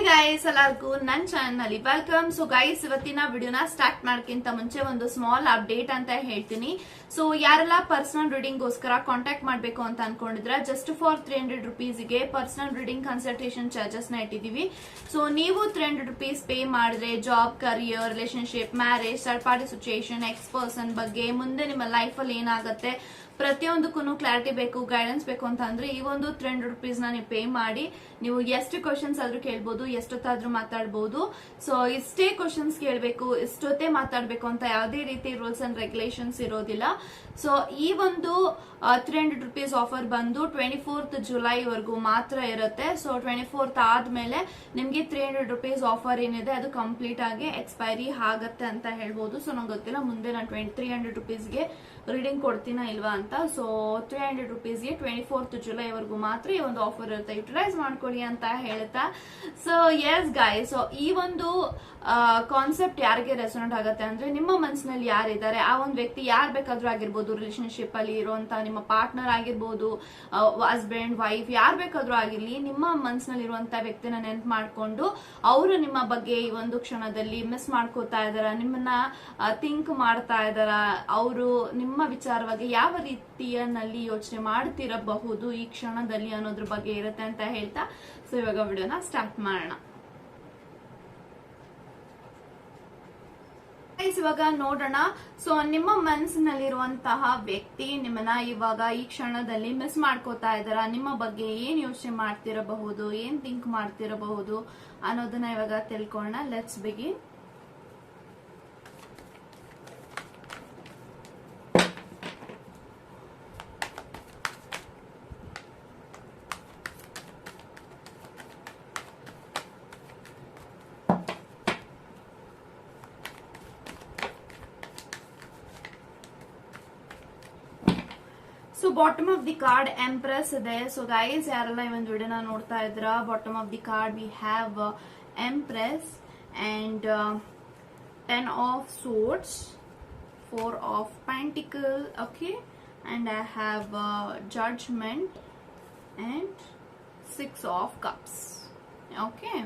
Guys ಎಲ್ಲರಿಗೂ ನನ್ನ channel ನಲ್ಲಿ ವೆಲ್ಕಮ್. ಸೊ ಗೈಸ್ ಇವತ್ತಿನ ವಿಡಿಯೋನ ಸ್ಟಾರ್ಟ್ ಮಾಡೋಕ್ಕಿಂತ ಮುಂಚೆ ಒಂದು ಸ್ಮಾಲ್ ಅಪ್ಡೇಟ್ ಅಂತ ಹೇಳ್ತೀನಿ. ಸೊ ಯಾರೆಲ್ಲ ಪರ್ಸನಲ್ ರೀಡಿಂಗ್ ಗೋಸ್ಕರ ಕಾಂಟ್ಯಾಕ್ಟ್ ಮಾಡಬೇಕು ಅಂತ ಅನ್ಕೊಂಡಿದ್ರೆ just for 300 rupees personal reading consultation charges ನ ಇಟ್ಟಿದೀವಿ. ಸೊ ನೀವು 300 rupees ಪೇ ಮಾಡಿದ್ರೆ job, career, relationship, marriage, third party situation, ex person ಬಗ್ಗೆ ಮುಂದೆ ನಿಮ್ಮ ಲೈಫ್ ಅಲ್ಲಿ ಏನಾಗುತ್ತೆ ಪ್ರತಿಯೊಂದಕ್ಕೂ ಕ್ಲಾರಿಟಿ ಬೇಕು, ಗೈಡೆನ್ಸ್ ಬೇಕು ಅಂತ ಅಂದ್ರೆ ಈ ಒಂದು 300 rupees ನ ನೀವು ಪೇ ಮಾಡಿ ನೀವು ಎಷ್ಟು ಕ್ವಶನ್ಸ್ ಆದ್ರೂ ಕೇಳ್ಬೋದು, ಎಷ್ಟೊತ್ತಾದ್ರೂ ಮಾತಾಡ್ಬೋದು. ಸೊ ಇಷ್ಟೇ ಕ್ವಶನ್ಸ್ ಕೇಳಬೇಕು, ಇಷ್ಟೊತ್ತೇ ಮಾತಾಡ್ಬೇಕು ಅಂತ ಯಾವುದೇ ರೀತಿ ರೂಲ್ಸ್ ಅಂಡ್ ರೆಗ್ಯುಲೇಷನ್ಸ್ ಇರೋದಿಲ್ಲ. ಸೊ ಈ ಒಂದು 300 rupees ಆಫರ್ ಬಂದು 24th July ವರೆಗೂ ಮಾತ್ರ ಇರುತ್ತೆ. ಸೊ 24th ಆದ್ಮೇಲೆ ನಿಮ್ಗೆ 300 rupees ಆಫರ್ ಏನಿದೆ ಅದು ಕಂಪ್ಲೀಟ್ ಆಗಿ ಎಕ್ಸ್ಪೈರಿ ಆಗತ್ತೆ ಅಂತ ಹೇಳ್ಬೋದು. ಸೊ ನಂಗೆ ಗೊತ್ತಿಲ್ಲ ಮುಂದೆ ನಾನು 300 rupeesಗೆ ರೀಡಿಂಗ್ ಕೊಡ್ತೀನ ಇಲ್ವಾ ಅಂತ. ಸೊ 300 rupeesಗೆ 24th July ವರೆಗೂ ಮಾತ್ರ ಈ ಒಂದು ಆಫರ್ ಇರುತ್ತೆ, ಯುಟಿಲೈಸ್ ಮಾಡ್ಕೊಳ್ಳಿ ಅಂತ ಹೇಳ್ತಾ. ಸೊ ಎಸ್ ಗೈಸ್, ಸೊ ಈ ಒಂದು ಕಾನ್ಸೆಪ್ಟ್ ಯಾರಿಗೆ ರೆಸೊನೇಟ್ ಆಗುತ್ತೆ ಅಂದ್ರೆ ನಿಮ್ಮ ಮನಸ್ಸಿನಲ್ಲಿ ಯಾರಿದ್ದಾರೆ ಆ ಒಂದು ವ್ಯಕ್ತಿ ಯಾರು ಬೇಕಾದ್ರೂ ಆಗಿರ್ಬೋದು, ರಿಲೇಶನ್ಶಿಪ್ ಅಲ್ಲಿ ಇರುವಂತ ನಿಮ್ಮ ಪಾರ್ಟ್ನರ್ ಆಗಿರ್ಬೋದು, ಹಸ್ಬೆಂಡ್, ವೈಫ್, ಯಾರು ಬೇಕಾದ್ರೂ ಆಗಿರ್ಲಿ, ನಿಮ್ಮ ಮನಸ್ಸಿನಲ್ಲಿ ಇರುವಂತ ವ್ಯಕ್ತಿನ ನೆನ್ಪು ಮಾಡ್ಕೊಂಡು ಅವರು ನಿಮ್ಮ ಬಗ್ಗೆ ಈ ಒಂದು ಕ್ಷಣದಲ್ಲಿ ಮಿಸ್ ಮಾಡ್ಕೋತಾ ಇದಾರ, ನಿಮ್ಮನ್ನ ಥಿಂಕ್ ಮಾಡ್ತಾ ಇದಾರ, ಅವರು ನಿಮ್ಮ ವಿಚಾರವಾಗಿ ಯಾವ ರೀತಿಯಲ್ಲಿ ಯೋಚನೆ ಮಾಡ್ತಿರಬಹುದು ಈ ಕ್ಷಣದಲ್ಲಿ ಅನ್ನೋದ್ರ ಬಗ್ಗೆ ಇರುತ್ತೆ ಅಂತ ಹೇಳ್ತಾ. ಸೊ ಇವಾಗ ವಿಡಿಯೋನ ಸ್ಟಾರ್ಟ್ ಮಾಡೋಣ. ಇವಾಗ ನೋಡೋಣ. ಸೊ ನಿಮ್ಮ ಮನಸ್ಸಿನಲ್ಲಿರುವಂತಹ ವ್ಯಕ್ತಿ ನಿಮ್ಮನ್ನ ಇವಾಗ ಈ ಕ್ಷಣದಲ್ಲಿ ಮಿಸ್ ಮಾಡ್ಕೋತಾ ಇದಾರ, ನಿಮ್ಮ ಬಗ್ಗೆ ಏನ್ ಯೋಚನೆ ಮಾಡ್ತಿರಬಹುದು, ಏನ್ ಥಿಂಕ್ ಮಾಡ್ತಿರಬಹುದು ಅನ್ನೋದನ್ನ ಇವಾಗ ತಿಳ್ಕೊಳ್ಳೋಣ. Let's begin. So bottom of the card empress ಇದೆ. ಸೊ ಗೈಸ್ ಯಾರೆಲ್ಲ ಈ ಒಂದು ವಿಡಿಯೋನ ನೋಡ್ತಾ ಇದ್ರ, bottom of the card we have empress and 10 of swords, 4 of pentacle, okay, and I have judgment and 6 of cups, okay.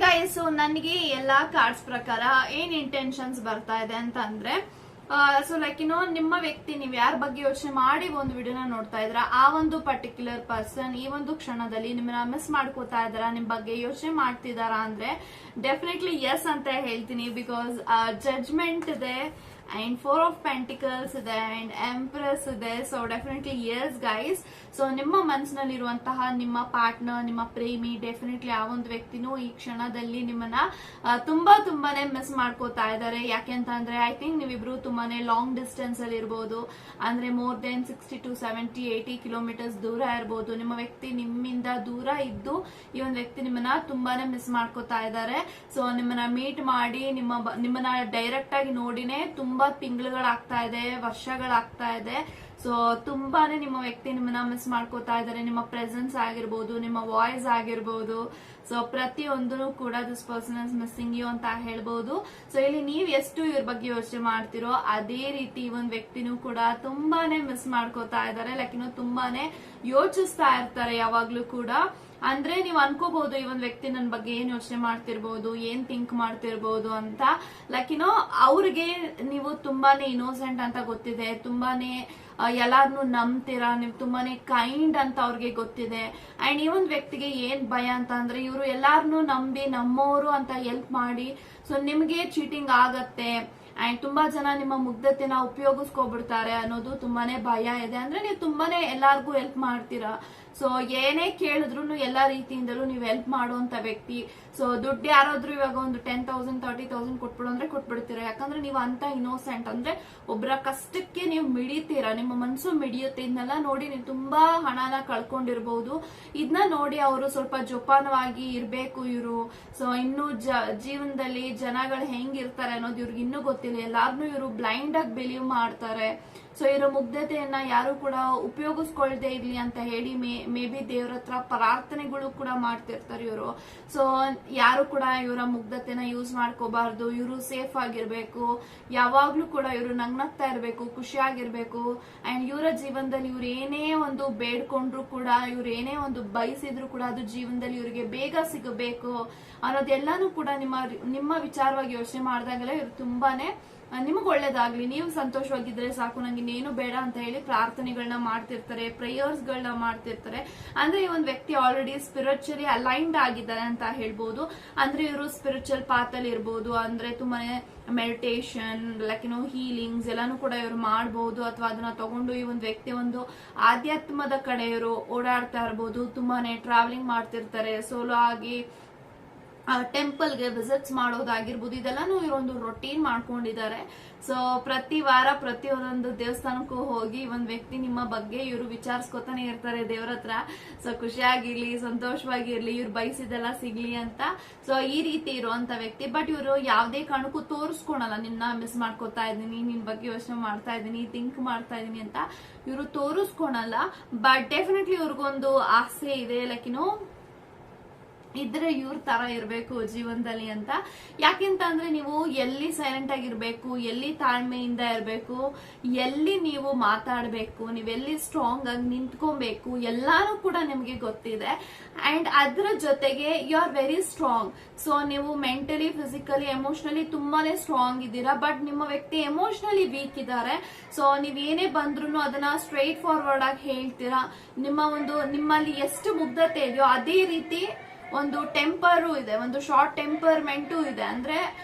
Guys, so ನನಗೆ ಎಲ್ಲಾ cards ಪ್ರಕಾರ ಏನ್ ಇಂಟೆನ್ಷನ್ಸ್ ಬರ್ತಾ ಇದೆ ಅಂತ ಅಂದ್ರೆ, ಸೊ ಲೈಕ್ ನಿಮ್ಮ ವ್ಯಕ್ತಿ ನೀವು ಯಾರ ಬಗ್ಗೆ ಯೋಚನೆ ಮಾಡಿ ಒಂದು ವಿಡಿಯೋನ ನೋಡ್ತಾ ಇದ್ರ ಆ ಒಂದು ಪರ್ಟಿಕ್ಯುಲರ್ ಪರ್ಸನ್ ಈ ಒಂದು ಕ್ಷಣದಲ್ಲಿ ನಿಮ್ಮನ್ನ ಮಿಸ್ ಮಾಡ್ಕೋತಾ ಇದಾರ, ನಿಮ್ ಬಗ್ಗೆ ಯೋಚನೆ ಮಾಡ್ತಿದಾರ ಅಂದ್ರೆ ಡೆಫಿನೆಟ್ಲಿ ಎಸ್ ಅಂತ ಹೇಳ್ತೀನಿ. ಬಿಕಾಸ್ ಜಡ್ಜ್ಮೆಂಟ್ ಇದೆ ಅಂಡ್ 4 of pentacles ಇದೆ ಅಂಡ್ ಎಂಪ್ರೆಸ್ ಇದೆ. So definitely yes guys. So ನಿಮ್ಮ ಮನಸ್ಸಿನಲ್ಲಿರುವಂತಹ ನಿಮ್ಮ ಪಾರ್ಟ್ನರ್, ನಿಮ್ಮ ಪ್ರೇಮಿ, ಡೆಫಿನೆಟ್ಲಿ ಆ ಒಂದು ವ್ಯಕ್ತಿನೂ ಈ ಕ್ಷಣದಲ್ಲಿ ನಿಮ್ಮನ್ನ ತುಂಬಾನೇ ಮಿಸ್ ಮಾಡ್ಕೋತಾ ಇದಾರೆ. ಯಾಕೆಂತ ಅಂದ್ರೆ ಐ ಥಿಂಕ್ ನೀವಿಬ್ರು ತುಂಬಾನೇ ಲಾಂಗ್ ಡಿಸ್ಟೆನ್ಸ್ ಅಲ್ಲಿ ಇರ್ಬೋದು, ಅಂದ್ರೆ ಮೋರ್ ದೆನ್ 60 to 70, 80 kilometers ದೂರ ಇರ್ಬೋದು. ನಿಮ್ಮ ವ್ಯಕ್ತಿ ನಿಮ್ಮಿಂದ ದೂರ ಇದ್ದು ಈ ಒಂದು ವ್ಯಕ್ತಿ ನಿಮ್ಮನ್ನ ತುಂಬಾನೇ ಮಿಸ್ ಮಾಡ್ಕೋತಾ ಇದಾರೆ. ಸೊ ನಿಮ್ಮನ್ನ ಮೀಟ್ ಮಾಡಿ ನಿಮ್ಮನ್ನ ಡೈರೆಕ್ಟ್ ಆಗಿ ನೋಡಿನೇ ತುಂಬಾ ತಿಂಗಳುಗಳಾಗ್ತಾ ಇದೆ, ವರ್ಷಗಳಾಗ್ತಾ ಇದೆ. ಸೊ ತುಂಬಾನೇ ನಿಮ್ಮ ವ್ಯಕ್ತಿ ನಿಮ್ಮನ್ನ ಮಿಸ್ ಮಾಡ್ಕೋತಾ ಇದಾರೆ. ನಿಮ್ಮ ಪ್ರೆಸೆನ್ಸ್ ಆಗಿರ್ಬೋದು, ನಿಮ್ಮ ವಾಯ್ಸ್ ಆಗಿರ್ಬೋದು, ಸೊ ಪ್ರತಿಯೊಂದೂ ಕೂಡ this person is missing you ಅಂತ ಹೇಳ್ಬೋದು. ಸೊ ಇಲ್ಲಿ ನೀವ್ ಎಷ್ಟು ಇವ್ರ ಬಗ್ಗೆ ಯೋಚನೆ ಮಾಡ್ತಿರೋ ಅದೇ ರೀತಿ ಈ ಒಂದು ವ್ಯಕ್ತಿನೂ ಕೂಡ ತುಂಬಾನೇ ಮಿಸ್ ಮಾಡ್ಕೋತಾ ಇದಾರೆ. ಲೈಕ್ ತುಂಬಾನೇ ಯೋಚಿಸ್ತಾ ಇರ್ತಾರೆ ಯಾವಾಗ್ಲೂ ಕೂಡ. ಅಂದ್ರೆ ನೀವ್ ಅನ್ಕೋಬಹುದು ಈ ಒಂದ್ ವ್ಯಕ್ತಿ ನನ್ ಬಗ್ಗೆ ಏನ್ ಯೋಚನೆ ಮಾಡ್ತಿರ್ಬೋದು, ಏನ್ ಥಿಂಕ್ ಮಾಡ್ತಿರ್ಬೋದು ಅಂತ. ಲೈಕ್ ಅವ್ರಿಗೆ ನೀವು ತುಂಬಾನೇ ಇನ್ನೋಸೆಂಟ್ ಅಂತ ಗೊತ್ತಿದೆ, ತುಂಬಾನೇ ಎಲ್ಲಾರನ್ನು ನಂಬ್ತೀರಾ, ನೀವು ತುಂಬಾನೇ ಕೈಂಡ್ ಅಂತ ಅವ್ರಿಗೆ ಗೊತ್ತಿದೆ. ಅಂಡ್ ಈ ಒಂದ್ ವ್ಯಕ್ತಿಗೆ ಏನ್ ಭಯ ಅಂತ ಅಂದ್ರೆ ಇವರು ಎಲ್ಲಾರನ್ನು ನಂಬಿ ನಮ್ಮೋರು ಅಂತ ಹೆಲ್ಪ್ ಮಾಡಿ ಸೊ ನಿಮ್ಗೆ ಚೀಟಿಂಗ್ ಆಗತ್ತೆ ಅಂಡ್ ತುಂಬಾ ಜನ ನಿಮ್ಮ ಮುಗ್ಧತೆನ ಉಪಯೋಗಿಸ್ಕೊಬಿಡ್ತಾರೆ ಅನ್ನೋದು ತುಂಬಾನೇ ಭಯ ಇದೆ. ಅಂದ್ರೆ ನೀವು ತುಂಬಾನೇ ಎಲ್ಲಾರ್ಗು ಹೆಲ್ಪ್ ಮಾಡ್ತೀರಾ. ಸೊ ಏನೇ ಕೇಳಿದ್ರು ಎಲ್ಲಾ ರೀತಿಯಿಂದಲೂ ನೀವು ಹೆಲ್ಪ್ ಮಾಡುವಂತ ವ್ಯಕ್ತಿ. ಸೊ ದುಡ್ಡು ಯಾರಾದ್ರೂ ಇವಾಗ ಒಂದು 10,000 30,000 ಕೊಟ್ಬಿಡು ಅಂದ್ರೆ ಕೊಟ್ಬಿಡ್ತೀರಾ. ಯಾಕಂದ್ರೆ ನೀವು ಅಂತ ಇನ್ನೋಸೆಂಟ್, ಅಂದ್ರೆ ಒಬ್ಬರ ಕಷ್ಟಕ್ಕೆ ನೀವು ಮಿಡಿತೀರಾ, ನಿಮ್ಮ ಮನ್ಸು ಮಿಡಿಯುತ್ತೆ. ಇದನ್ನೆಲ್ಲ ನೋಡಿ ನೀವು ತುಂಬಾ ಹಣನ ಕಳ್ಕೊಂಡಿರ್ಬಹುದು. ಇದನ್ನ ನೋಡಿ ಅವರು ಸ್ವಲ್ಪ ಜೋಪಾನವಾಗಿ ಇರ್ಬೇಕು ಇವರು. ಸೊ ಇನ್ನು ಜೀವನದಲ್ಲಿ ಜನಗಳು ಹೆಂಗಿರ್ತಾರೆ ಅನ್ನೋದು ಇವ್ರಿಗೆ ಇನ್ನೂ ಗೊತ್ತಿಲ್ಲ. ಎಲ್ಲಾರ್ನು ಇವರು ಬ್ಲೈಂಡ್ ಆಗಿ ಬಿಲೀವ್ ಮಾಡ್ತಾರೆ. ಸೊ ಇವರ ಮುಗ್ಧತೆಯನ್ನ ಯಾರು ಕೂಡ ಉಪಯೋಗಿಸ್ಕೊಳ್ದೇ ಇರ್ಲಿ ಅಂತ ಹೇಳಿ ಮೇ ಬಿ ದೇವ್ರ ಹತ್ರ ಪ್ರಾರ್ಥನೆಗಳು ಕೂಡ ಮಾಡ್ತಿರ್ತಾರೆ ಇವರು. ಸೊ ಯಾರು ಕೂಡ ಇವರ ಮುಗ್ಧತೆನ ಯೂಸ್ ಮಾಡ್ಕೋಬಾರ್ದು. ಇವರು ಸೇಫ್ ಆಗಿರ್ಬೇಕು, ಯಾವಾಗ್ಲೂ ಕೂಡ ಇವರು ನಗ್ನಗ್ತಾ ಇರ್ಬೇಕು, ಖುಷಿಯಾಗಿರ್ಬೇಕು. ಅಂಡ್ ಇವರ ಜೀವನದಲ್ಲಿ ಇವ್ರು ಏನೇ ಒಂದು ಬೇಡ್ಕೊಂಡ್ರು ಕೂಡ, ಇವ್ರು ಏನೇ ಒಂದು ಬಯಸಿದ್ರು ಕೂಡ ಅದು ಜೀವನದಲ್ಲಿ ಇವರಿಗೆ ಬೇಗ ಸಿಗಬೇಕು ಅನ್ನೋದೆಲ್ಲಾನು ಕೂಡ ನಿಮ್ಮ ವಿಚಾರವಾಗಿ ಯೋಚನೆ ಮಾಡಿದಾಗೆಲ್ಲ ಇವ್ರು ತುಂಬಾನೇ ನಿಮಗ್ ಒಳ್ಳೇದಾಗ್ಲಿ, ನೀವು ಸಂತೋಷವಾಗಿದ್ರೆ ಸಾಕು, ನಂಗೆ ಇನ್ನೇನು ಬೇಡ ಅಂತ ಹೇಳಿ ಪ್ರಾರ್ಥನೆಗಳನ್ನ ಮಾಡ್ತಿರ್ತಾರೆ, ಪ್ರೇಯರ್ಸ್ ಗಳನ್ನ ಮಾಡ್ತಿರ್ತಾರೆ. ಅಂದ್ರೆ ಈ ಒಂದು ವ್ಯಕ್ತಿ ಆಲ್ರೆಡಿ ಸ್ಪಿರಿಚುಲಿ ಅಲೈನ್ಡ್ ಆಗಿದ್ದಾರೆ ಅಂತ ಹೇಳ್ಬೋದು. ಅಂದ್ರೆ ಇವರು ಸ್ಪಿರಿಚುವಲ್ ಪಾತ್ ಅಲ್ಲಿ ಇರ್ಬೋದು, ಅಂದ್ರೆ ತುಂಬಾನೇ ಮೆಡಿಟೇಷನ್ ಲೈಕ್ ಹೀಲಿಂಗ್ಸ್ ಎಲ್ಲಾನು ಕೂಡ ಇವರು ಮಾಡಬಹುದು, ಅಥವಾ ಅದನ್ನ ತಗೊಂಡು ಈ ಒಂದು ವ್ಯಕ್ತಿ ಒಂದು ಆಧ್ಯಾತ್ಮದ ಕಡೆ ಇವರು ಓಡಾಡ್ತಾ ಇರ್ಬೋದು. ತುಂಬಾನೇ ಟ್ರಾವೆಲಿಂಗ್ ಮಾಡ್ತಿರ್ತಾರೆ, ಸೋಲೋ ಆಗಿ ಟೆಂಪಲ್ಗೆ ವಿಸಿಟ್ಸ್ ಮಾಡೋದಾಗಿರ್ಬೋದು. ಇದೆಲ್ಲಾನು ಇವರೊಂದು ರೊಟೀನ್ ಮಾಡ್ಕೊಂಡಿದ್ದಾರೆ. ಸೊ ಪ್ರತಿ ವಾರ ಪ್ರತಿಯೊಂದೊಂದು ದೇವಸ್ಥಾನಕ್ಕೂ ಹೋಗಿ ಒಂದ್ ವ್ಯಕ್ತಿ ನಿಮ್ಮ ಬಗ್ಗೆ ಇವರು ವಿಚಾರಿಸ್ಕೊತಾನೆ ಇರ್ತಾರೆ ದೇವ್ರ ಹತ್ರ. ಸೊ ಖುಷಿಯಾಗಿರ್ಲಿ, ಸಂತೋಷವಾಗಿರ್ಲಿ, ಇವ್ರು ಬಯಸಿದೆಲ್ಲ ಸಿಗ್ಲಿ ಅಂತ. ಸೊ ಈ ರೀತಿ ಇರುವಂತ ವ್ಯಕ್ತಿ. ಬಟ್ ಇವರು ಯಾವ್ದೇ ಕಾರಣಕ್ಕೂ ತೋರಿಸ್ಕೊಳಲ್ಲ, ನಿನ್ನ ಮಿಸ್ ಮಾಡ್ಕೋತಾ ಇದೀನಿ, ನಿನ್ ಬಗ್ಗೆ ಯೋಚನೆ ಮಾಡ್ತಾ ಇದೀನಿ, ಥಿಂಕ್ ಮಾಡ್ತಾ ಇದೀನಿ ಅಂತ ಇವರು ತೋರಿಸ್ಕೊಳಲ್ಲ. ಬಟ್ ಡೆಫಿನೆಟ್ಲಿ ಇವ್ರಿಗೊಂದು ಆಸೆ ಇದೆ, ಲೈಕ್ ಇದ್ರೆ ಇವ್ರ ತರ ಇರ್ಬೇಕು ಜೀವನದಲ್ಲಿ ಅಂತ. ಯಾಕೆಂತಂದ್ರೆ ನೀವು ಎಲ್ಲಿ ಸೈಲೆಂಟ್ ಆಗಿರ್ಬೇಕು, ಎಲ್ಲಿ ತಾಳ್ಮೆಯಿಂದ ಇರ್ಬೇಕು, ಎಲ್ಲಿ ನೀವು ಮಾತಾಡ್ಬೇಕು, ನೀವೆಲ್ಲಿ ಸ್ಟ್ರಾಂಗ್ ಆಗಿ ನಿಂತ್ಕೊಬೇಕು, ಎಲ್ಲಾನು ಕೂಡ ನಿಮ್ಗೆ ಗೊತ್ತಿದೆ. ಅಂಡ್ ಅದ್ರ ಜೊತೆಗೆ you are very strong. So ನೀವು ಮೆಂಟಲಿ, ಫಿಸಿಕಲಿ, ಎಮೋಷನಲಿ ತುಂಬಾನೇ ಸ್ಟ್ರಾಂಗ್ ಇದ್ದೀರಾ. ಬಟ್ ನಿಮ್ಮ ವ್ಯಕ್ತಿ ಎಮೋಷನಲಿ ವೀಕ್ ಇದ್ದಾರೆ. ಸೊ ನೀವ್ ಏನೇ ಬಂದ್ರು ಅದನ್ನ ಸ್ಟ್ರೈಟ್ ಫಾರ್ವರ್ಡ್ ಆಗಿ ಹೇಳ್ತೀರಾ. ನಿಮ್ಮಲ್ಲಿ ಎಷ್ಟು ಮುಗ್ಧತೆ ಇದೆಯೋ ಅದೇ ರೀತಿ ಒಂದು ಟೆಂಪರು ಇದೆ, ಒಂದು ಶಾರ್ಟ್ ಟೆಂಪರ್ಮೆಂಟು ಇದೆ. ಅಂದ್ರೆ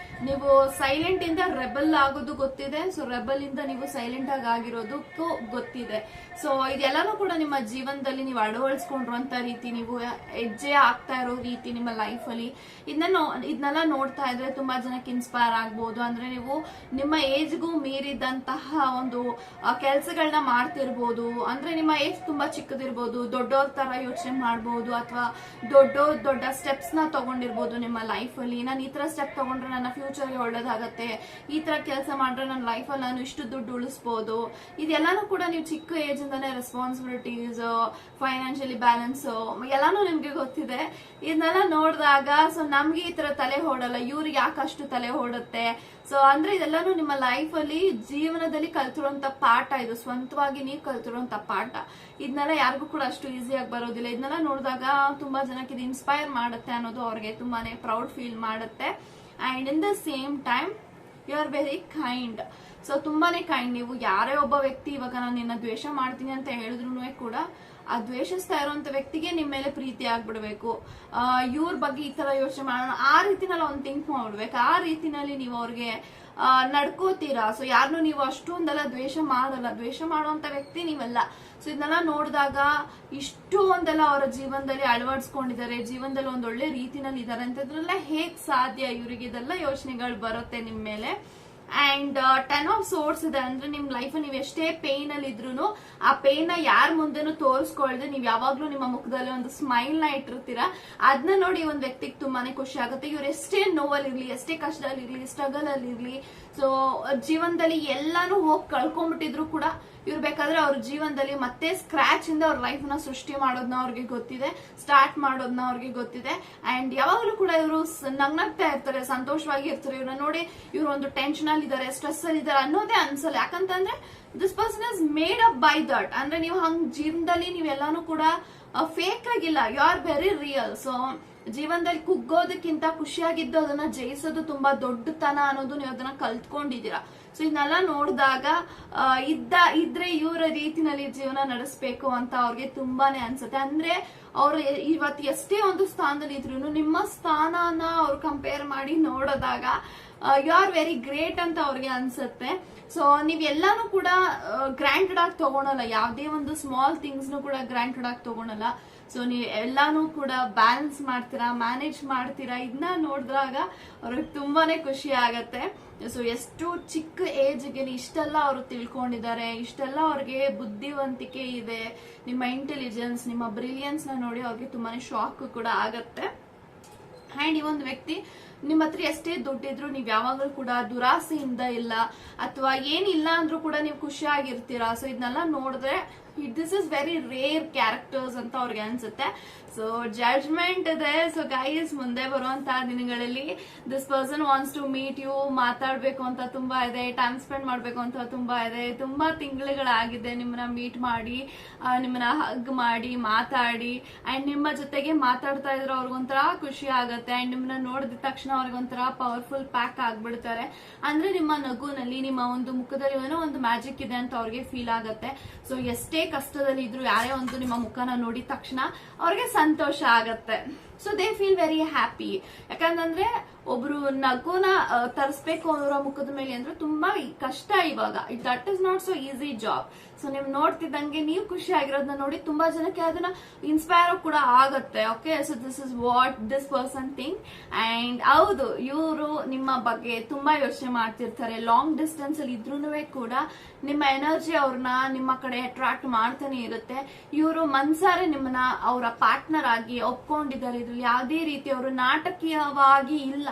ನೀವು ಸೈಲೆಂಟ್ ಇಂದ ರೆಬಲ್ ಆಗೋದು ಗೊತ್ತಿದೆ. ಸೊ ರೆಬಲ್ ಇಂದ ನೀವು ಸೈಲೆಂಟ್ ಆಗಿ ಆಗಿರೋದಕ್ಕೂ ಗೊತ್ತಿದೆ. ಸೊ ಇದೆಲ್ಲಾನು ಕೂಡ ನಿಮ್ಮ ಜೀವನದಲ್ಲಿ ನೀವು ಅಳವಡಿಸ್ಕೊಂಡಿರುವಂತ ರೀತಿ, ನೀವು ಹೆಜ್ಜೆ ಆಗ್ತಾ ಇರೋ ರೀತಿ ನಿಮ್ಮ ಲೈಫ್ ಅಲ್ಲಿ ಇದನ್ನೆಲ್ಲ ನೋಡ್ತಾ ಇದ್ರೆ ತುಂಬಾ ಜನಕ್ಕೆ ಇನ್ಸ್ಪೈರ್ ಆಗ್ಬಹುದು. ಅಂದ್ರೆ ನೀವು ನಿಮ್ಮ ಏಜ್ಗೂ ಮೀರಿದಂತಹ ಒಂದು ಕೆಲಸಗಳನ್ನ ಮಾಡ್ತಿರ್ಬೋದು. ಅಂದ್ರೆ ನಿಮ್ಮ ಏಜ್ ತುಂಬಾ ಚಿಕ್ಕದಿರ್ಬೋದು, ದೊಡ್ಡವ್ರ ತರ ಯೋಚನೆ ಮಾಡ್ಬೋದು, ಅಥವಾ ದೊಡ್ಡ ಸ್ಟೆಪ್ಸ್ ನ ತಗೊಂಡಿರ್ಬೋದು ನಿಮ್ಮ ಲೈಫ್ ಅಲ್ಲಿ. ನಾನು ಈ ತರ ಸ್ಟೆಪ್ ತಗೊಂಡ್ರೆ ನನ್ನ ಫ್ಯೂಚರ್ಗೆ ಒಳ್ಳೇದಾಗತ್ತೆ, ಈ ತರ ಕೆಲಸ ಮಾಡ್ರೆ ನನ್ನ ಲೈಫ್ ಅಲ್ಲಿ ನಾನು ಇಷ್ಟು ದುಡ್ಡು ಉಳಿಸಬಹುದು. ಇದೆಲ್ಲಾನು ಕೂಡ ನೀವು ಚಿಕ್ಕ ಏಜ್ ಇಂದಾನೆ ರೆಸ್ಪಾನ್ಸಿಬಿಲಿಟೀಸ್, ಫೈನಾನ್ಷಿಯಲಿ ಬ್ಯಾಲೆನ್ಸ್ ಎಲ್ಲಾನು ನಿಮ್ಗೆ ಗೊತ್ತಿದೆ. ಇದನ್ನೆಲ್ಲ ನೋಡಿದಾಗ ಸೊ ನಮ್ಗೆ ಈ ತರ ತಲೆ ಹೊಡಲ್ಲ, ಇವ್ರಿಗೆ ಯಾಕಷ್ಟು ತಲೆ ಹೊಡುತ್ತೆ. ಸೊ ಅಂದ್ರೆ ಇದೆಲ್ಲಾನು ನಿಮ್ಮ ಲೈಫ್ ಅಲ್ಲಿ ಜೀವನದಲ್ಲಿ ಕಲ್ತಿರುವಂತ ಪಾಠ, ಇದು ಸ್ವಂತವಾಗಿ ನೀವು ಕಲ್ತಿರುವಂತ ಪಾಠ. ಇದನ್ನೆಲ್ಲ ಯಾರಿಗೂ ಕೂಡ ಅಷ್ಟು ಈಸಿಯಾಗಿ ಬರೋದಿಲ್ಲ. ಇದನ್ನೆಲ್ಲ ನೋಡಿದಾಗ ತುಂಬಾ ಜನಕ್ಕೆ ಇದು ಇನ್ಸ್ಪೈರ್ ಮಾಡುತ್ತೆ ಅನ್ನೋದು ಅವ್ರಿಗೆ ತುಂಬಾನೇ ಪ್ರೌಡ್ ಫೀಲ್ ಮಾಡುತ್ತೆ. And in the same time you are very kind. So ತುಂಬಾನೇ ಕೈಂಡ್. ನೀವು ಯಾರೇ ಒಬ್ಬ ವ್ಯಕ್ತಿ ಇವಾಗ ನಾನು ನಿನ್ನ ದ್ವೇಷ ಮಾಡ್ತೀನಿ ಅಂತ ಹೇಳಿದ್ರು ಕೂಡ ಆ ದ್ವೇಷಿಸ್ತಾ ಇರುವಂತ ವ್ಯಕ್ತಿಗೆ ನಿಮ್ ಮೇಲೆ ಪ್ರೀತಿ ಆಗ್ಬಿಡ್ಬೇಕು. ಇವ್ರ ಬಗ್ಗೆ ಈ ತರ ಯೋಚನೆ ಮಾಡೋಣ, ಆ ರೀತಿನಲ್ಲಿ ಅವ್ನು ಥಿಂಕ್ ಮಾಡ್ಬಿಡ್ಬೇಕು. ಆ ರೀತಿನಲ್ಲಿ ನೀವು ಅವ್ರಿಗೆ ನಡ್ಕೋತೀರಾ. ಸೊ ಯಾರನ್ನು ನೀವು ಅಷ್ಟೊಂದೆಲ್ಲ ದ್ವೇಷ ಮಾಡಲ್ಲ, ದ್ವೇಷ ಮಾಡುವಂತ ವ್ಯಕ್ತಿ ನೀವೆಲ್ಲ. ಸೊ ಇದನ್ನೆಲ್ಲ ನೋಡಿದಾಗ ಇಷ್ಟು ಒಂದೆಲ್ಲ ಅವರ ಜೀವನದಲ್ಲಿ ಅಳವಡಿಸ್ಕೊಂಡಿದ್ದಾರೆ, ಜೀವನದಲ್ಲಿ ಒಂದೊಳ್ಳೆ ರೀತಿನಲ್ಲಿ ಇದ್ದಾರೆ ಅಂತದ್ರೆಲ್ಲ ಹೇಗ್ ಸಾಧ್ಯ ಇವರಿಗೆ? ಇದೆಲ್ಲ ಯೋಚನೆಗಳು ಬರುತ್ತೆ ನಿಮ್ ಮೇಲೆ. ಅಂಡ್ 10 ಆಫ್ ಸೋರ್ಸ್ ಇದೆ. ಅಂದ್ರೆ ನಿಮ್ ಲೈಫ್ ನೀವು ಎಷ್ಟೇ ಪೇನ್ ಅಲ್ಲಿ ಇದ್ರು ಆ ಪೇನ್ ನ ಯಾರ ಮುಂದೆನೂ ತೋರಿಸ್ಕೊಳ್ದೆ ನೀವು ಯಾವಾಗ್ಲೂ ನಿಮ್ಮ ಮುಖದಲ್ಲಿ ಒಂದು ಸ್ಮೈಲ್ ನ ಇಟ್ಟಿರ್ತೀರಾ. ಅದನ್ನ ನೋಡಿ ಒಂದ್ ವ್ಯಕ್ತಿಗೆ ತುಂಬಾನೇ ಖುಷಿ ಆಗುತ್ತೆ. ಇವ್ರು ಎಷ್ಟೇ ನೋವಲ್ಲಿರ್ಲಿ, ಎಷ್ಟೇ ಕಷ್ಟದಲ್ಲಿರ್ಲಿ, ಸ್ಟ್ರಗಲ್ ಅಲ್ಲಿ ಇರ್ಲಿ, ಸೊ ಜೀವನದಲ್ಲಿ ಎಲ್ಲಾನು ಹೋಗಿ ಕಳ್ಕೊಂಡ್ಬಿಟ್ಟಿದ್ರು ಕೂಡ ಇವ್ರು ಬೇಕಾದ್ರೆ ಅವ್ರ ಜೀವನದಲ್ಲಿ ಮತ್ತೆ ಸ್ಕ್ರಾಚ್ ಇಂದ ಅವ್ರ ಲೈಫ್ ನ ಸೃಷ್ಟಿ ಮಾಡೋದನ್ನ ಅವ್ರಿಗೆ ಗೊತ್ತಿದೆ, ಸ್ಟಾರ್ಟ್ ಮಾಡೋದನ್ನ ಅವ್ರಿಗೆ ಗೊತ್ತಿದೆ. ಅಂಡ್ ಯಾವಾಗ್ಲೂ ಕೂಡ ಇವರು ನಗ್ನಗ್ತಾ ಇರ್ತಾರೆ, ಸಂತೋಷವಾಗಿ ಇರ್ತಾರೆ. ಇವ್ರನ್ನ ನೋಡಿ ಇವ್ರು ಒಂದು ಟೆನ್ಷನ್ ಅಲ್ಲಿ ಇದಾರೆ, ಸ್ಟ್ರೆಸ್ ಅಲ್ಲಿ ಇದಾರೆ ಅನ್ನೋದೇ ಅನ್ಸಲ್ಲ. ಯಾಕಂತಂದ್ರೆ this person is made up by that. ಅಂದ್ರೆ ನೀವು ಹಂಗ್ ಜೀವನದಲ್ಲಿ ನೀವೆಲ್ಲಾನು ಕೂಡ ಫೇಕ್ ಆಗಿಲ್ಲ, you are very real. So ಜೀವನದಲ್ಲಿ ಕುಗ್ಗೋದಕ್ಕಿಂತ ಖುಷಿಯಾಗಿದ್ದು ಅದನ್ನ ಜಯಿಸೋದು ತುಂಬಾ ದೊಡ್ಡತನ ಅನ್ನೋದು ನೀವು ಅದನ್ನ ಕಲ್ತ್ಕೊಂಡಿದ್ದೀರಾ. ಸೊ ಇದನ್ನೆಲ್ಲ ನೋಡಿದಾಗ ಇದ್ರೆ ಇವರ ರೀತಿನಲ್ಲಿ ಜೀವನ ನಡೆಸಬೇಕು ಅಂತ ಅವ್ರಿಗೆ ತುಂಬಾನೇ ಅನ್ಸುತ್ತೆ. ಅಂದ್ರೆ ಅವ್ರು ಇವತ್ತು ಎಷ್ಟೇ ಒಂದು ಸ್ಥಾನದಲ್ಲಿ ಇದ್ರು ನಿಮ್ಮ ಸ್ಥಾನನ ಅವ್ರು ಕಂಪೇರ್ ಮಾಡಿ ನೋಡಿದಾಗ ಯು ಆರ್ ವೆರಿ ಗ್ರೇಟ್ ಅಂತ ಅವ್ರಿಗೆ ಅನ್ಸುತ್ತೆ. ಸೊ ನೀವೆಲ್ಲಾನು ಕೂಡ ಗ್ರಾಂಟೆಡ್ ಆಗಿ ತಗೊಳಲ್ಲ, ಯಾವ್ದೇ ಒಂದು ಸ್ಮಾಲ್ ಥಿಂಗ್ಸ್ ಕೂಡ ಗ್ರಾಂಟೆಡ್ ಆಗಿ ತಗೊಳಲ್ಲ. ಸೊ ನೀವು ಎಲ್ಲಾನು ಕೂಡ ಬ್ಯಾಲೆನ್ಸ್ ಮಾಡ್ತೀರಾ, ಮ್ಯಾನೇಜ್ ಮಾಡ್ತೀರಾ. ಇದನ್ನ ನೋಡಿದಾಗ ಅವ್ರಿಗೆ ತುಂಬಾನೇ ಖುಷಿ ಆಗತ್ತೆ. ಸೊ ಎಷ್ಟು ಚಿಕ್ಕ ಏಜ್ಗೆ ಇಷ್ಟೆಲ್ಲ ಅವರು ತಿಳ್ಕೊಂಡಿದ್ದಾರೆ, ಇಷ್ಟೆಲ್ಲ ಅವ್ರಿಗೆ ಬುದ್ಧಿವಂತಿಕೆ ಇದೆ. ನಿಮ್ಮ ಇಂಟೆಲಿಜೆನ್ಸ್, ನಿಮ್ಮ ಬ್ರಿಲಿಯನ್ಸ್ ನ ನೋಡಿ ಅವ್ರಿಗೆ ತುಂಬಾನೇ ಶಾಕ್ ಕೂಡ ಆಗತ್ತೆ. ಅಂಡ್ ಈ ಒಂದು ವ್ಯಕ್ತಿ ನಿಮ್ಮ ಹತ್ರ ಎಷ್ಟೇ ದುಡ್ಡಿದ್ರು ನೀವ್ ಯಾವಾಗಲೂ ಕೂಡ ದುರಾಸೆಯಿಂದ ಇಲ್ಲ, ಅಥವಾ ಏನಿಲ್ಲ ಅಂದ್ರೂ ಕೂಡ ನೀವು ಖುಷಿಯಾಗಿರ್ತೀರಾ. ಸೊ ಇದನ್ನೆಲ್ಲ ನೋಡಿದ್ರೆ this is very rare characters ಅಂತ ಅವ್ರಿಗೆ ಅನ್ಸುತ್ತೆ. ಸೊ ಜಡ್ಜ್ಮೆಂಟ್ ಇದೆ. ಸೊ ಗೈಸ್, ಮುಂದೆ ಬರುವಂತಹ ದಿನಗಳಲ್ಲಿ this person wants to meet you, ಮಾತಾಡ್ಬೇಕು ಅಂತ ತುಂಬಾ ಇದೆ, ಟೈಮ್ ಸ್ಪೆಂಡ್ ಮಾಡ್ಬೇಕು ಅಂತ ತುಂಬಾ ಇದೆ. ತುಂಬಾ ತಿಂಗಳುಗಳಾಗಿದೆ ನಿಮ್ಮನ್ನ ಮೀಟ್ ಮಾಡಿ, ನಿಮ್ಮನ್ನ ಹಗ್ ಮಾಡಿ ಮಾತಾಡಿ, ಅಂಡ್ ನಿಮ್ಮ ಜೊತೆಗೆ ಮಾತಾಡ್ತಾ ಇದ್ರೆ ಅವ್ರಿಗೊಂಥರ ಖುಷಿ ಆಗತ್ತೆ. ಅಂಡ್ ನಿಮ್ಮನ್ನ ನೋಡಿದ ತಕ್ಷಣ ಅವ್ರಿಗೊಂಥರ ಪವರ್ಫುಲ್ ಪ್ಯಾಕ್ ಆಗ್ಬಿಡ್ತಾರೆ. ಅಂದ್ರೆ ನಿಮ್ಮ ನಗುನಲ್ಲಿ, ನಿಮ್ಮ ಒಂದು ಮುಖದಲ್ಲಿ ಏನೋ ಒಂದು ಮ್ಯಾಜಿಕ್ ಇದೆ ಅಂತ ಅವ್ರಿಗೆ ಫೀಲ್ ಆಗತ್ತೆ. ಸೊ ಎಷ್ಟೇ ಕಷ್ಟದಲ್ಲಿ ಇದ್ರು ಯಾರೇ ಒಂದು ನಿಮ್ಮ ಮುಖನ ನೋಡಿದ ತಕ್ಷಣ ಅವ್ರಿಗೆ ಸಂತೋಷ ಆಗತ್ತೆ. So they feel very happy. ಯಾಕಂದ್ರೆ ಒಬ್ರು ನಗುನ ತರಿಸ್ಬೇಕು ಅವರ ಮುಖದ ಮೇಲೆ ಅಂದ್ರೆ ತುಂಬಾ ಕಷ್ಟ ಇವಾಗ. That is not so easy job. So ನೀವು ನೋಡ್ತಿದ್ದಂಗೆ ನೀವು ಖುಷಿ ಆಗಿರೋದನ್ನ ನೋಡಿ ತುಂಬಾ ಜನಕ್ಕೆ ಅದನ್ನ ಇನ್ಸ್ಪೈರ್ ಕೂಡ ಆಗತ್ತೆ. Okay, so this is what this person think. And ಹೌದು, ಇವರು ನಿಮ್ಮ ಬಗ್ಗೆ ತುಂಬಾ ಯೋಚನೆ ಮಾಡ್ತಿರ್ತಾರೆ. ಲಾಂಗ್ ಡಿಸ್ಟೆನ್ಸ್ ಅಲ್ಲಿ ಇದ್ರೂ ಕೂಡ ನಿಮ್ಮ ಎನರ್ಜಿ ಅವ್ರನ್ನ ನಿಮ್ಮ ಕಡೆ ಅಟ್ರಾಕ್ಟ್ ಮಾಡ್ತಾನೆ ಇರುತ್ತೆ. ಇವರು ಮನ್ಸಾರೆ ನಿಮ್ಮನ್ನ ಅವರ ಪಾರ್ಟ್ನರ್ ಆಗಿ ಒಪ್ಕೊಂಡಿದ್ದಾರೆ. ಇದ್ರಲ್ಲಿ ಯಾವುದೇ ರೀತಿ ಅವರು ನಾಟಕೀಯವಾಗಿ ಇಲ್ಲ.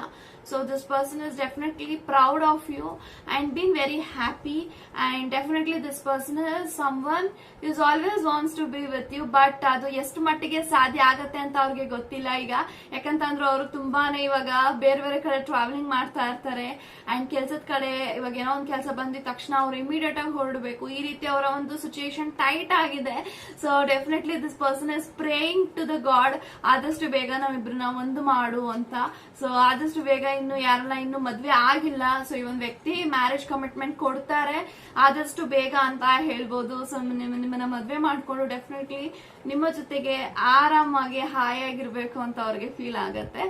So this person is definitely proud of you and being very happy, and definitely this person is someone who always wants to be with you. But ಅದು ಎಷ್ಟು ಮಟ್ಟಿಗೆ ಸಾಧ್ಯ ಆಗತ್ತೆ ಅಂತ ಅವ್ರಿಗೆ ಗೊತ್ತಿಲ್ಲ ಈಗ. ಯಾಕಂತಂದ್ರೆ ಅವರು ತುಂಬಾನೇ ಇವಾಗ ಬೇರೆ ಬೇರೆ ಕಡೆ ಟ್ರಾವೆಲಿಂಗ್ ಮಾಡ್ತಾ ಇರ್ತಾರೆ. ಅಂಡ್ ಕೆಲ್ಸದ ಕಡೆ ಇವಾಗ ಏನೋ ಒಂದು ಕೆಲಸ ಬಂದಿದ ತಕ್ಷಣ ಅವ್ರು ಇಮಿಡಿಯೇಟ್ ಆಗಿ ಹೊರಡಬೇಕು. ಈ ರೀತಿ ಅವರ ಒಂದು ಸಿಚುಯೇಷನ್ ಟೈಟ್ ಆಗಿದೆ. So definitely this person is praying to the God, ಆದಷ್ಟು ಬೇಗ ನಾವಿಬ್ರನ್ನ ಒಂದು ಮಾಡು ಅಂತ. ಸೊ ಆದಷ್ಟು ಬೇಗ ಇನ್ನು ಯಾರೆಲ್ಲ ಇನ್ನು ಮದ್ವೆ ಆಗಿಲ್ಲ, ಸೊ ಈ ಒಂದು ವ್ಯಕ್ತಿ ಮ್ಯಾರೇಜ್ ಕಮಿಟ್ಮೆಂಟ್ ಕೊಡ್ತಾರೆ ಆದಷ್ಟು ಬೇಗ ಅಂತ ಹೇಳ್ಬೋದು. ಸೊ ನಿಮ್ಮನ್ನ ಮದ್ವೆ ಮಾಡ್ಕೊಂಡು ಡೆಫಿನೆಟ್ಲಿ ನಿಮ್ಮ ಜೊತೆಗೆ ಆರಾಮಾಗಿ ಹಾಯಾಗಿರ್ಬೇಕು ಅಂತ ಅವ್ರಿಗೆ ಫೀಲ್ ಆಗತ್ತೆ.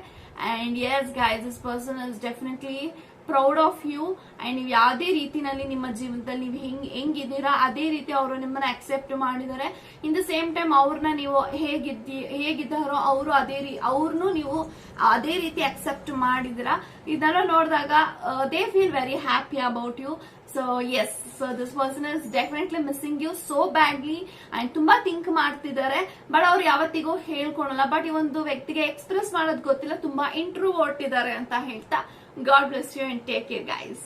And yes guys, this person is definitely proud of you. And ನೀವು ಯಾವುದೇ ರೀತಿನಲ್ಲಿ ನಿಮ್ಮ ಜೀವನದಲ್ಲಿ ನೀವು ಹೆಂಗಿದ್ದೀರಾ ಅದೇ ರೀತಿ ಅವರು ನಿಮ್ಮನ್ನ ಅಕ್ಸೆಪ್ಟ್ ಮಾಡಿದ್ದಾರೆ. ಇನ್ ದ ಸೇಮ್ ಟೈಮ್ ಅವ್ರನ್ನ ನೀವು ಹೇಗಿದ್ದಾರೋ ಅವರು ಅವ್ರನ್ನು ನೀವು ಅದೇ ರೀತಿ ಅಕ್ಸೆಪ್ಟ್ ಮಾಡಿದಿರಾ. ಇದೆಲ್ಲ ನೋಡಿದಾಗ they feel very happy about you. So yes, so this person is definitely missing you so badly. And ತುಂಬಾ ಥಿಂಕ್ ಮಾಡ್ತಿದ್ದಾರೆ, ಬಟ್ ಅವ್ರು ಯಾವತ್ತಿಗೂ ಹೇಳ್ಕೊಳಲ್ಲ. ಬಟ್ ಈ ಒಂದು ವ್ಯಕ್ತಿಗೆ ಎಕ್ಸ್ಪ್ರೆಸ್ ಮಾಡೋದು ಗೊತ್ತಿಲ್ಲ, ತುಂಬಾ ಇಂಟ್ರೋವರ್ಟ್ ಇದ್ದಾರೆ ಅಂತ ಹೇಳ್ತಾ, God bless you and take care, guys.